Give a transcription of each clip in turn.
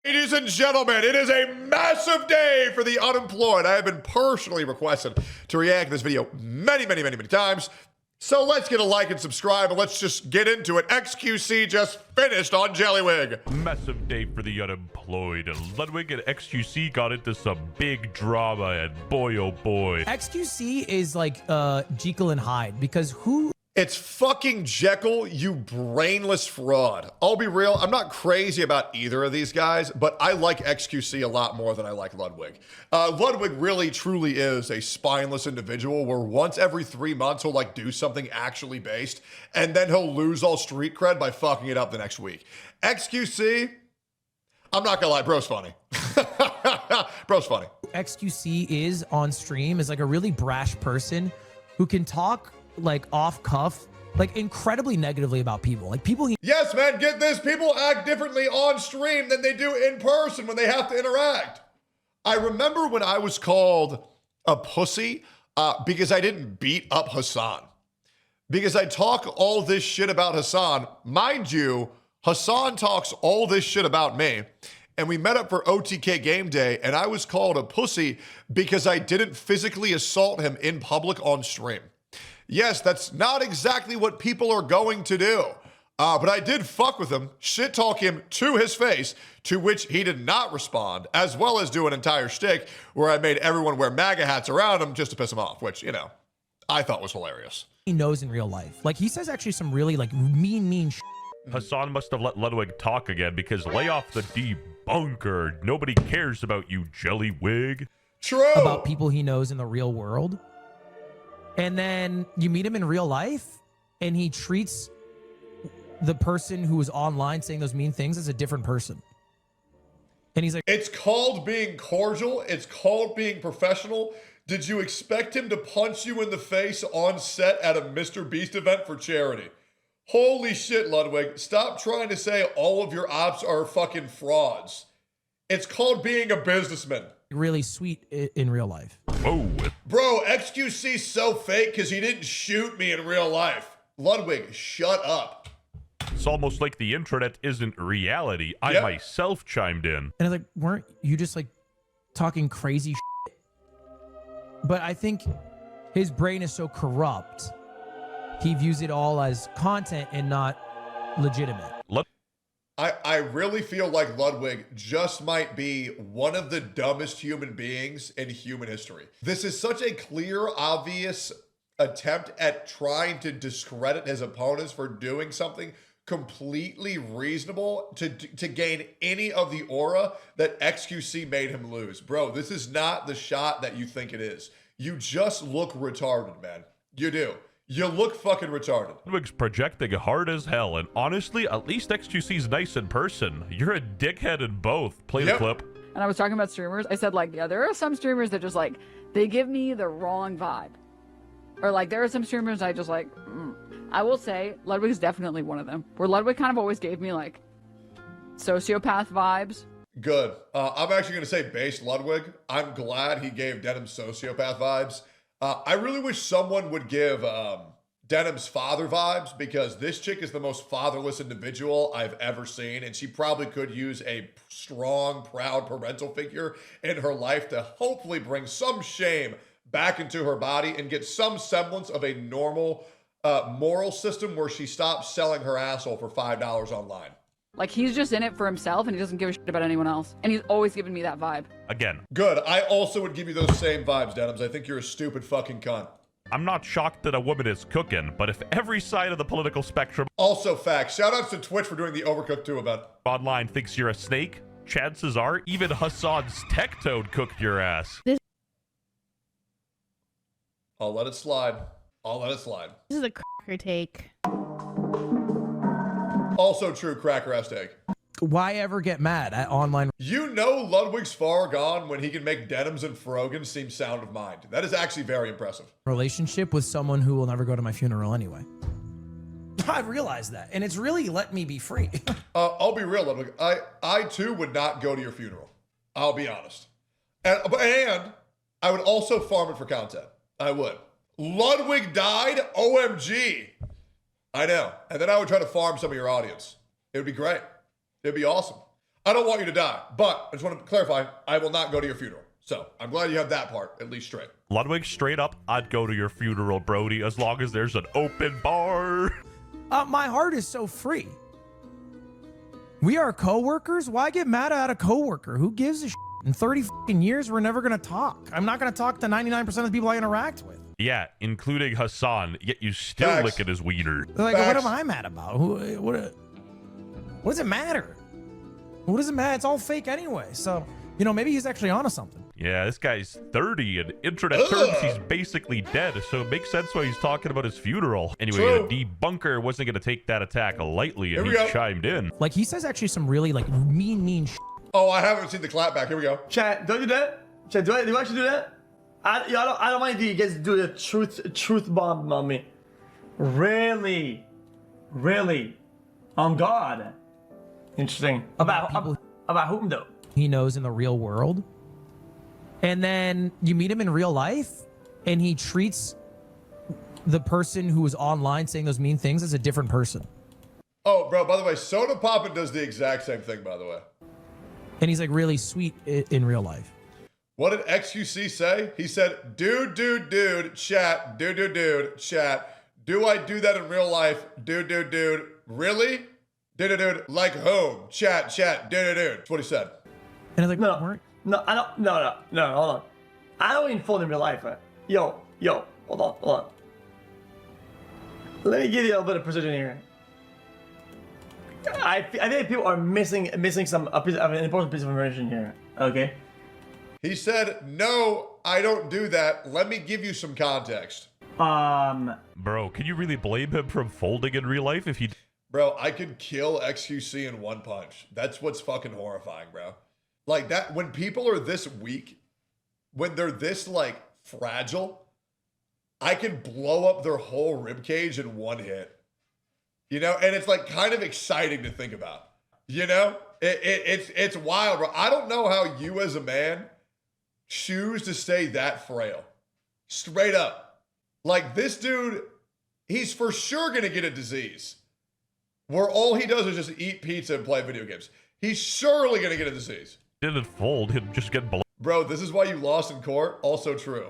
Ladies and gentlemen, it is a massive day for the unemployed. I have been personally requested to react to this video many times. So let's get a like and subscribe, and let's just get into it. XQC just finished on Jellywig. Massive day for the unemployed. Ludwig and XQC got into some big drama, and boy, oh boy. XQC is like Jekyll and Hyde, because who... It's fucking Jekyll, you brainless fraud. I'll be real, I'm not crazy about either of these guys, but I like XQC a lot more than I like Ludwig. Ludwig really truly is a spineless individual where once every 3 months he'll like do something actually based, and then he'll lose all street cred by fucking it up the next week. XQC, I'm not gonna lie, bro's funny. Bro's funny. XQC is on stream is like a really brash person who can talk like off cuff, like incredibly negatively about people. Like people he... Yes, man, get this. People act differently on stream than they do in person when they have to interact. I remember when I was called a pussy because I didn't beat up Hassan. Because I talk all this shit about Hassan. Mind you, Hassan talks all this shit about me. And we met up for OTK game day, and I was called a pussy because I didn't physically assault him in public on stream. Yes, that's not exactly what people are going to do. But I did fuck with him, shit talk him to his face, to which he did not respond, as well as do an entire shtick where I made everyone wear MAGA hats around him just to piss him off, which, you know, I thought was hilarious. He knows in real life. Like he says actually some really like mean shit. Hassan must have let Ludwig talk again because lay off the debunker. Nobody cares about you, Jellywig. True. About people he knows in the real world. And then you meet him in real life and he treats the person who is online saying those mean things as a different person. And he's like, it's called being cordial. It's called being professional. Did you expect him to punch you in the face on set at a MrBeast event for charity? Holy shit, Ludwig. Stop trying to say all of your ops are fucking frauds. It's called being a businessman. Really sweet in real life. Oh. Bro, XQC's so fake because he didn't shoot me in real life. Ludwig, shut up. It's almost like the internet isn't reality. I myself chimed in. And I was like, weren't you just like talking crazy shit? But I think his brain is so corrupt, he views it all as content and not legitimate. I really feel like Ludwig just might be one of the dumbest human beings in human history. This is such a clear, obvious attempt at trying to discredit his opponents for doing something completely reasonable to gain any of the aura that XQC made him lose. Bro, this is not the shot that you think it is. You just look retarded, man. You do. You look fucking retarded. Ludwig's projecting hard as hell, and honestly, at least XQC's nice in person. You're a dickhead in both. Play the clip. And I was talking about streamers. I said, like, yeah, there are some streamers that just, like, they give me the wrong vibe. Or, like, there are some streamers I just, like, I will say, Ludwig is definitely one of them. Where Ludwig kind of always gave me, like, sociopath vibes. Good. I'm actually going to say base Ludwig. I'm glad he gave Denim sociopath vibes. I really wish someone would give Denim's father vibes, because this chick is the most fatherless individual I've ever seen, and she probably could use a strong, proud parental figure in her life to hopefully bring some shame back into her body and get some semblance of a normal moral system where she stops selling her asshole for $5 online. Like, he's just in it for himself, and he doesn't give a shit about anyone else. And he's always given me that vibe. Again. Good. I also would give you those same vibes, Denims. I think you're a stupid fucking cunt. I'm not shocked that a woman is cooking, but if every side of the political spectrum... Also facts. Shoutouts to Twitch for doing the Overcooked 2 event. ...online thinks you're a snake, chances are even Hassan's Tectone cooked your ass. I'll let it slide. I'll let it slide. This is a cracker take. Also true, cracker ass take. Why ever get mad at online? You know Ludwig's far gone when he can make Denims and Frogan seem sound of mind. That is actually very impressive. Relationship with someone who will never go to my funeral anyway. I realized that, and it's really let me be free. I'll be real, Ludwig. I too would not go to your funeral. I'll be honest. And I would also farm it for content. I would. Ludwig died? OMG. I know. And then I would try to farm some of your audience. It would be great. It'd be awesome. I don't want you to die, but I just want to clarify, I will not go to your funeral. So I'm glad you have that part at least straight. Ludwig, straight up, I'd go to your funeral, Brody, as long as there's an open bar. My heart is so free. We are coworkers. Why get mad at a coworker? Who gives a shit? In 30 fucking years, we're never gonna talk. I'm not gonna talk to 99% of the people I interact with. Yeah, including Hassan, yet you still Facts. lick at his wiener. Like, what Facts. am I mad about? What does it matter? What does it matter? It's all fake anyway. So, you know, maybe he's actually onto something. Yeah, this guy's 30, and internet terms, he's basically dead, so it makes sense why he's talking about his funeral. Anyway, True. the debunker wasn't going to take that attack lightly, and Here he we go. chimed in. Like, he says actually some really, like, mean shit. Oh, I haven't seen the clap back. Here we go. Chat, don't do that. Chat, do I actually do that? I don't mind if you guys do the truth bomb on me. Really? On God. Interesting. About whom though? He knows in the real world. And then you meet him in real life, and he treats the person who was online saying those mean things as a different person. Oh, bro, by the way, Soda Poppin does the exact same thing, by the way. And he's like really sweet in real life. What did XQC say? He said, dude, chat, dude, chat. Do I do that in real life? Dude, really? Dude, like home, chat, dude. That's what he said. And I was like, No, weren't- I don't. No, hold on. I don't even phone in real life. Man. Yo, hold on. Let me give you a little bit of precision here. I think people are missing an important piece of information here. Okay. He said, no, I don't do that. Let me give you some context. Bro, can you really blame him from folding in real life if he... Bro, I could kill XQC in one punch. That's what's fucking horrifying, bro. Like that, when people are this weak, when they're this like fragile, I can blow up their whole rib cage in one hit. You know, and it's like kind of exciting to think about. You know, it's wild, bro. I don't know how you as a man choose to stay that frail. Straight up. Like this dude, he's for sure gonna get a disease where all he does is just eat pizza and play video games. He's surely gonna get a disease. didn't fold, he'd just get blown. Bro, this is why you lost in court. Also true.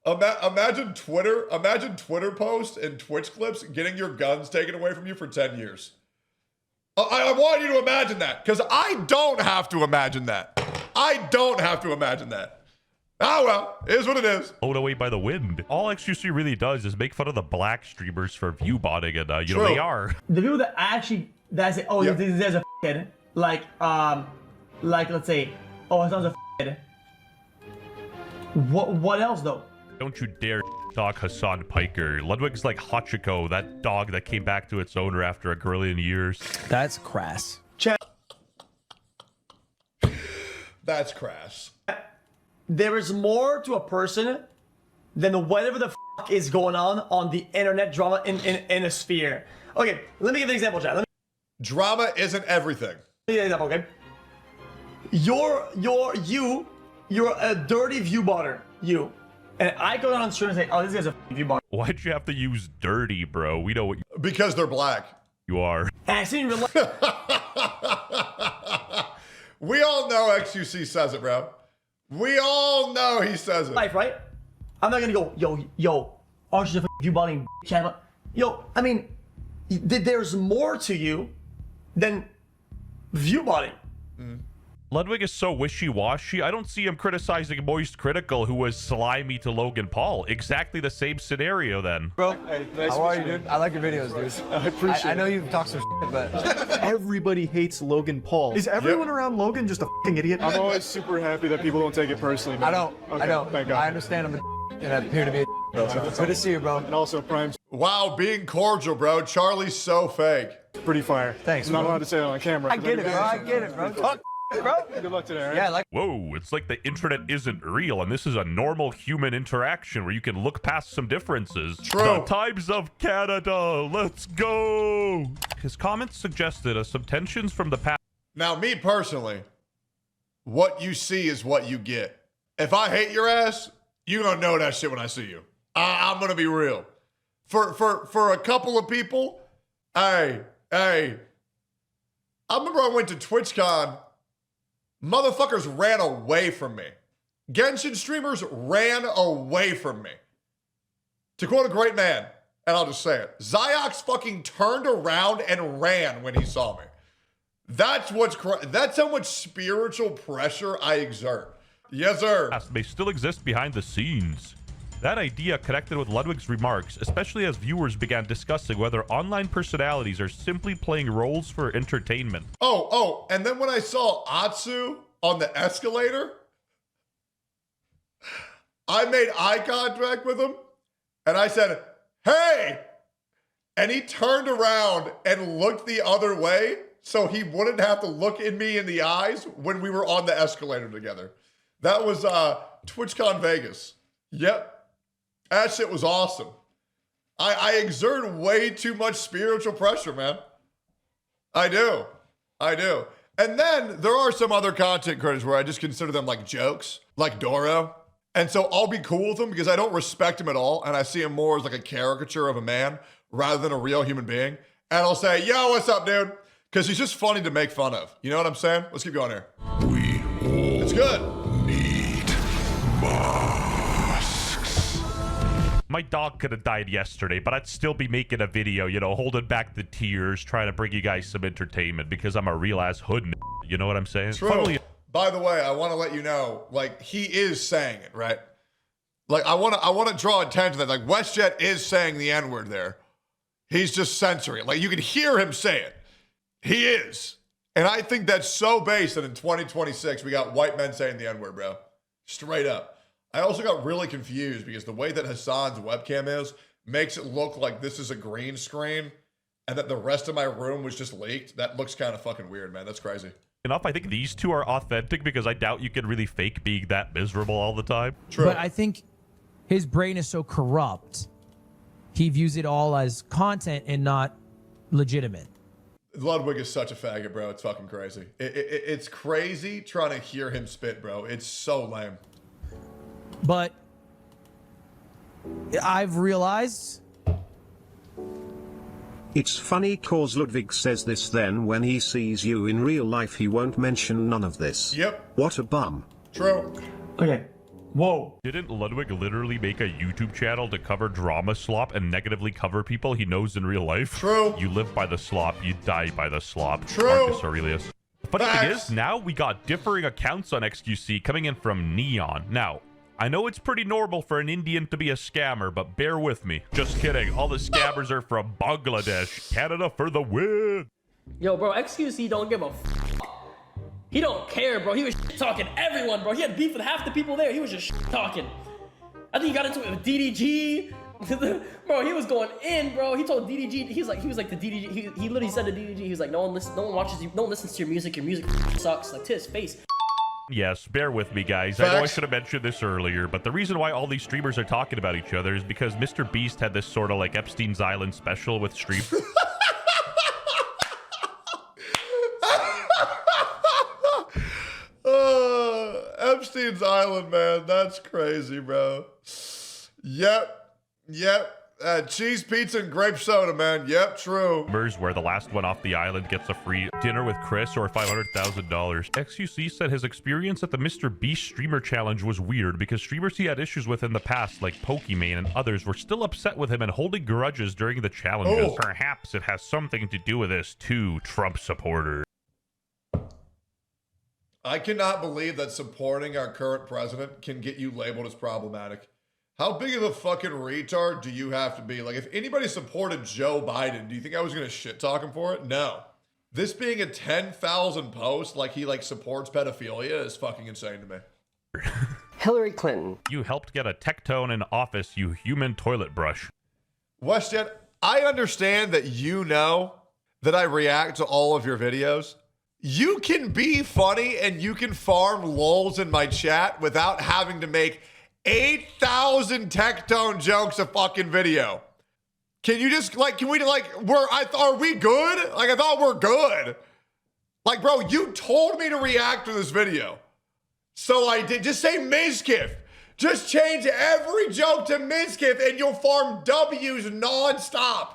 Imagine Twitter posts and Twitch clips getting your guns taken away from you for 10 years. I want you to imagine that, because I don't have to imagine that. Oh well, it is what it is. Blown away by the wind. All XQC really does is make fun of the black streamers for view botting, and you know, True. they are. The people that say, oh, Yep. this is a kid, like let's say, oh, it sounds a kid. What else though? Don't you dare talk Hassan Piker. Ludwig's like Hachiko, that dog that came back to its owner after a grillion years. That's crass. That's crass. There is more to a person than whatever the is going on the internet drama in a sphere. Okay, let me give an example, chat. Drama isn't everything. Let me give an example, okay? You're a dirty view botter, you. And I go down on stream and say, oh, this guy's a view botter. Why'd you have to use dirty, bro? We know what Because they're black. you are. And I see in real life, We all know XQC says it, bro. We all know he says it. right? I'm not gonna go, yo, aren't you the view botting channel? Yo, I mean, there's more to you than view botting. Ludwig is so wishy-washy. I don't see him criticizing Moist Critical, who was slimy to Logan Paul. Exactly the same scenario then. Bro, how are you, dude? I like your videos, dude. I appreciate it. I know you talk some shit, but Everybody hates Logan Paul. Is everyone around Logan just a fucking idiot? I'm always super happy that people don't take it personally, man. I don't. Thank God. I understand I'm a and I appear to be a bro. So good to see you, bro. And also, Prime's Wow, being cordial, bro. Charlie's so fake. pretty fire. Thanks, I'm not bro. allowed to say it on camera. I get it, bro. I get it, bro. Talk, bro. Good luck today, all right? Yeah, like. Whoa, it's like the internet isn't real, and this is a normal human interaction where you can look past some differences. True. The times of Canada, let's go! His comments suggested some tensions from the past. Now, me personally, what you see is what you get. If I hate your ass, you gonna know that shit when I see you. I'm gonna be real. For a couple of people, hey, I remember I went to TwitchCon. Motherfuckers ran away from me. Genshin streamers ran away from me. To quote a great man, and I'll just say it, Ziox fucking turned around and ran when he saw me. That's how much spiritual pressure I exert. Yes, sir. May still exist behind the scenes. That idea connected with Ludwig's remarks, especially as viewers began discussing whether online personalities are simply playing roles for entertainment. Oh, and then when I saw Atsu on the escalator, I made eye contact with him and I said, "Hey!" And he turned around and looked the other way so he wouldn't have to look in me in the eyes when we were on the escalator together. That was TwitchCon Vegas. Yep. That shit was awesome. I exert way too much spiritual pressure, man. I do. And then there are some other content creators where I just consider them like jokes, like Doro. And so I'll be cool with him because I don't respect him at all. And I see him more as like a caricature of a man rather than a real human being. And I'll say, "Yo, what's up, dude?" Because he's just funny to make fun of. You know what I'm saying? Let's keep going here. It's good. My dog could have died yesterday, but I'd still be making a video, you know, holding back the tears, trying to bring you guys some entertainment because I'm a real ass hood. You know what I'm saying? True. Funnily, by the way, I want to let you know, like, he is saying it, right? Like, I want to draw attention to that. Like, WestJet is saying the N-word there. He's just censoring it. Like, you can hear him say it. He is. And I think that's so base that in 2026, we got white men saying the N-word, bro. Straight up. I also got really confused because the way that Hassan's webcam is makes it look like this is a green screen and that the rest of my room was just leaked. That looks kind of fucking weird, man. That's crazy. enough, I think these two are authentic because I doubt you can really fake being that miserable all the time. True. But I think his brain is so corrupt, he views it all as content and not legitimate. Ludwig is such a faggot, bro. It's fucking crazy. It's crazy trying to hear him spit, bro. It's so lame. But I've realized... It's funny cause Ludwig says this, then when he sees you in real life he won't mention none of this. Yep. What a bum. True. Okay. Whoa. Didn't Ludwig literally make a YouTube channel to cover drama slop and negatively cover people he knows in real life? True. You live by the slop, you die by the slop. True. Marcus Aurelius. The funny thing Facts. is, now we got differing accounts on XQC coming in from Neon. Now, I know it's pretty normal for an Indian to be a scammer, but bear with me. Just kidding. All the scammers are from Bangladesh. Canada for the win. Yo, bro, XQC don't give a f. He don't care, bro. He was talking everyone, bro. He had beef with half the people there. He was just talking. I think he got into it with DDG. Bro, he was going in, bro. He told DDG, he was like the DDG. He literally said to DDG, he was like, no one watches you, no one listens to your music. Your music sucks. Like to his face. Yes, bear with me, guys. Facts. I know I should have mentioned this earlier, but the reason why all these streamers are talking about each other is because MrBeast had this sort of like Epstein's Island special with stream. Epstein's Island, man. That's crazy, bro. Yep. Cheese pizza and grape soda, man. Yep, true. Where the last one off the island gets a free dinner with Chris or $500,000. XQC said his experience at the MrBeast streamer challenge was weird because streamers he had issues with in the past, like Pokimane and others, were still upset with him and holding grudges during the challenges. Oh. Perhaps it has something to do with this too, Trump supporter. I cannot believe that supporting our current president can get you labeled as problematic. How big of a fucking retard do you have to be? Like, if anybody supported Joe Biden, do you think I was going to shit talk him for it? No. This being a 10,000 post, like he like supports pedophilia, is fucking insane to me. Hillary Clinton. You helped get a Tectone in office, you human toilet brush. WestJet, I understand that you know that I react to all of your videos. You can be funny and you can farm lulz in my chat without having to make 8,000 Tectone jokes a fucking video. Can you just like, can we like, are we good? Like, I thought we're good. Like, bro, you told me to react to this video. So I did. Just say Mizkif. Just change every joke to Mizkif and you'll farm W's nonstop.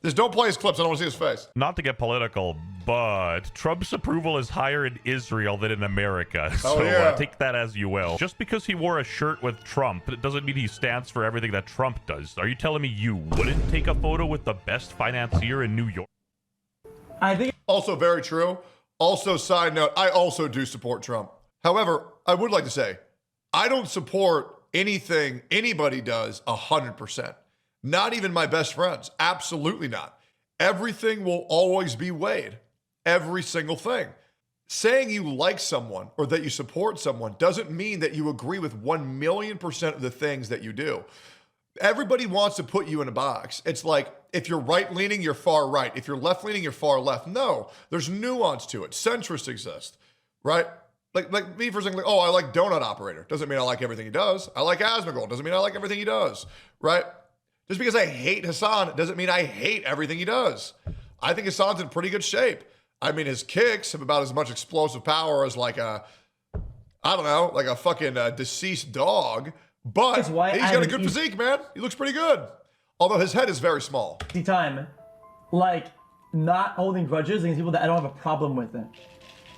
Just don't play his clips. I don't want to see his face. Not to get political, but Trump's approval is higher in Israel than in America. So yeah. take that as you will. Just because he wore a shirt with Trump, it doesn't mean he stands for everything that Trump does. Are you telling me you wouldn't take a photo with the best financier in New York? I think Also very true. Also, side note, I also do support Trump. However, I would like to say, I don't support anything anybody does 100%. Not even my best friends. Absolutely not. Everything will always be weighed. Every single thing. Saying you like someone or that you support someone doesn't mean that you agree with 1,000,000% of the things that you do. Everybody wants to put you in a box. It's like, if you're right-leaning, you're far right. If you're left-leaning, you're far left. No, there's nuance to it. Centrists exist, right? Like me, for example, like, oh, I like Donut Operator. Doesn't mean I like everything he does. I like Asmongold. Doesn't mean I like everything he does, right? Just because I hate Hassan doesn't mean I hate everything he does. I think Hassan's in pretty good shape. I mean, his kicks have about as much explosive power as like a, I don't know, like a fucking deceased dog. But he's got a good physique, man. He looks pretty good. Although his head is very small. Time, like, not holding grudges against people that I don't have a problem with it.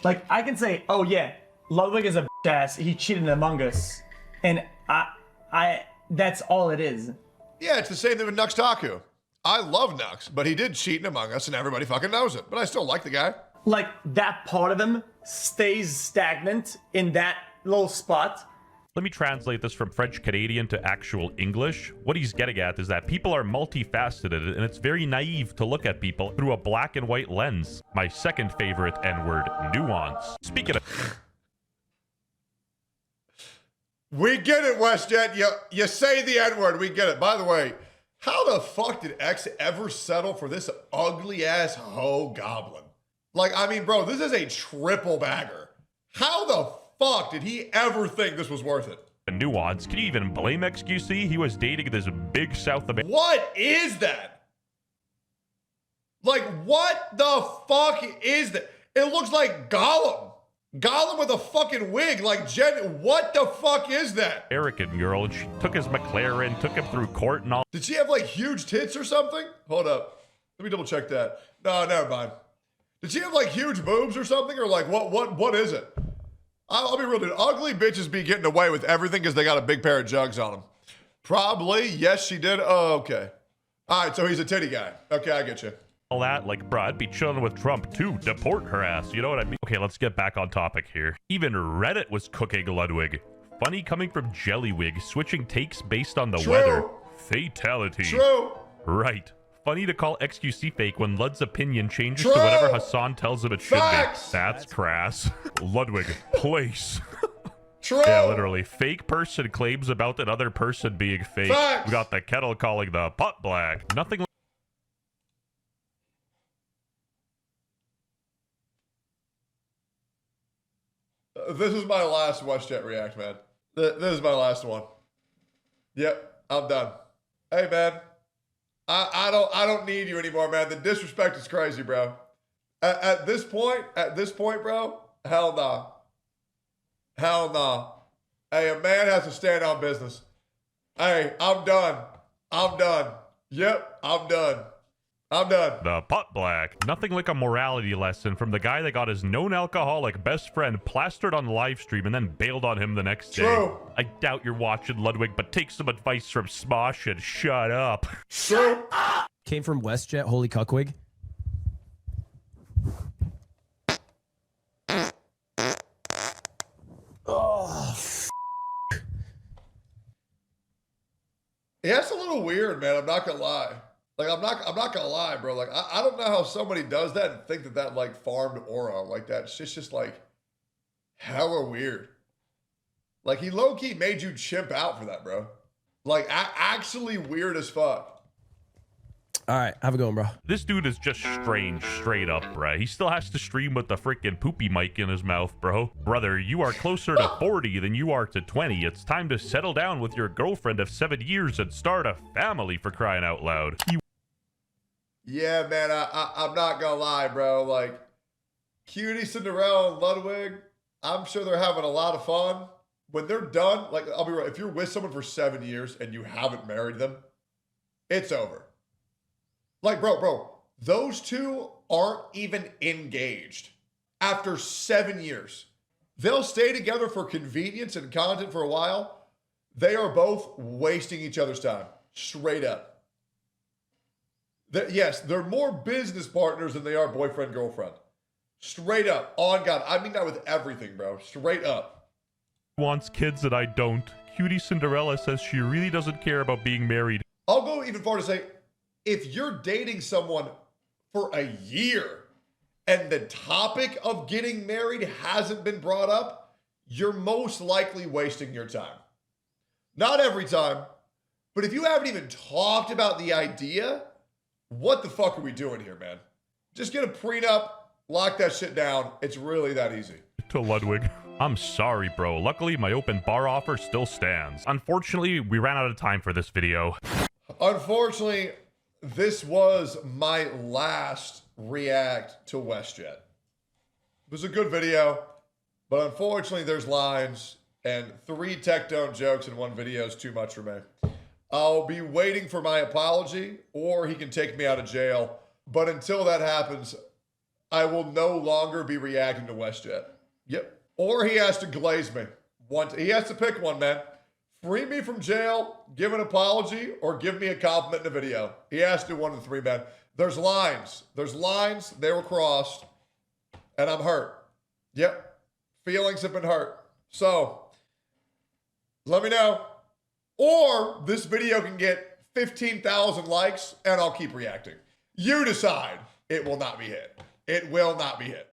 Like, I can say, oh yeah, Ludwig is a bitch ass. He cheated in Among Us, and I that's all it is. Yeah, it's the same thing with Nux Taku. I love Nux, but he did cheat in Among Us, and everybody fucking knows it. But I still like the guy. Like, that part of him stays stagnant in that little spot. Let me translate this from French Canadian to actual English. What he's getting at is that people are multifaceted, and it's very naive to look at people through a black and white lens. My second favorite N-word, nuance. Speaking of... We get it, WestJet. You say the N-word. We get it. By the way, how the fuck did X ever settle for this ugly-ass hoe goblin? Like, I mean, bro, this is a triple bagger. How the fuck did he ever think this was worth it? Nuance. Can you even blame XQC? He was dating this big South American... What is that? Like, what the fuck is that? It looks like Gollum. Gollum with a fucking wig. Like, Jen, what the fuck is that? American girl, and she took his McLaren, took him through court and all. Did she have, like, huge tits or something? Hold up. Let me double check that. No, never mind. Did she have, like, huge boobs or something? Or, like, what is it? I'll be real, dude. Ugly bitches be getting away with everything because they got a big pair of jugs on them. Probably. Yes, she did. Oh, okay. All right, so he's a titty guy. Okay, I get you. All that, like, bruh, I'd be chilling with Trump too. Deport her ass. You know what I mean? Okay, let's get back on topic here. Even Reddit was cooking Ludwig. Funny coming from Jellywig, switching takes based on the weather. Fatality. True. Right. Funny to call XQC fake when Lud's opinion changes to whatever Hassan tells him it should be. That's crass. Ludwig, place. True. Yeah, literally. Fake person claims about another person being fake. Facts. We got the kettle calling the pot black. Nothing. This is my last WestJet React, man. This is my last one. Yep, I'm done. Hey, man. I don't need you anymore, man. The disrespect is crazy, bro. At this point, bro, hell nah. Hell nah. Hey, a man has to stand on business. Hey, I'm done. I'm done. Yep, I'm done. I'm done. The pot black. Nothing like a morality lesson from the guy that got his known alcoholic best friend plastered on live stream and then bailed on him the next day. True. I doubt you're watching, Ludwig, but take some advice from Smosh and shut up. True. Came from WestJet, holy cuckwig. Yeah, it's a little weird, man. I'm not gonna lie. Like, I'm not gonna lie, bro. Like, I don't know how somebody does that and think that like farmed aura like that. It's just like hella weird. Like, he low-key made you chimp out for that, bro. Like, actually weird as fuck. All right, have a go, bro. This dude is just strange, straight up, bruh. He still has to stream with the freaking poopy mic in his mouth, bro. Brother, you are closer to 40 than you are to 20. It's time to settle down with your girlfriend of 7 years and start a family, for crying out loud. Yeah, man, I'm not gonna lie, bro. Like, Cutie, Cinderella, and Ludwig, I'm sure they're having a lot of fun. When they're done, like, I'll be right, if you're with someone for 7 years and you haven't married them, it's over. Like, bro, Those two aren't even engaged after 7 years. They'll stay together for convenience and content for a while. They are both wasting each other's time, straight up. Yes, they're more business partners than they are boyfriend, girlfriend. Straight up, on God. I mean that with everything, bro. Straight up. Wants kids that I don't. Cutie Cinderella says she really doesn't care about being married. I'll go even farther to say, if you're dating someone for a year and the topic of getting married hasn't been brought up, you're most likely wasting your time. Not every time, but if you haven't even talked about the idea, what the fuck are we doing here, man? Just get a prenup, lock that shit down. It's really that easy. To Ludwig. I'm sorry, bro. Luckily, my open bar offer still stands. Unfortunately, we ran out of time for this video. Unfortunately, this was my last react to WestJet. It was a good video, but unfortunately there's lines and 3 Tectone jokes in one video is too much for me. I'll be waiting for my apology or he can take me out of jail. But until that happens, I will no longer be reacting to WestJet. Yep. Or he has to glaze me. He has to pick one, man. Free me from jail, give an apology, or give me a compliment in a video. He has to do one of the 3, man. There's lines. There's lines. They were crossed. And I'm hurt. Yep. Feelings have been hurt. So, let me know. Or this video can get 15,000 likes and I'll keep reacting. You decide. It will not be hit. It will not be hit.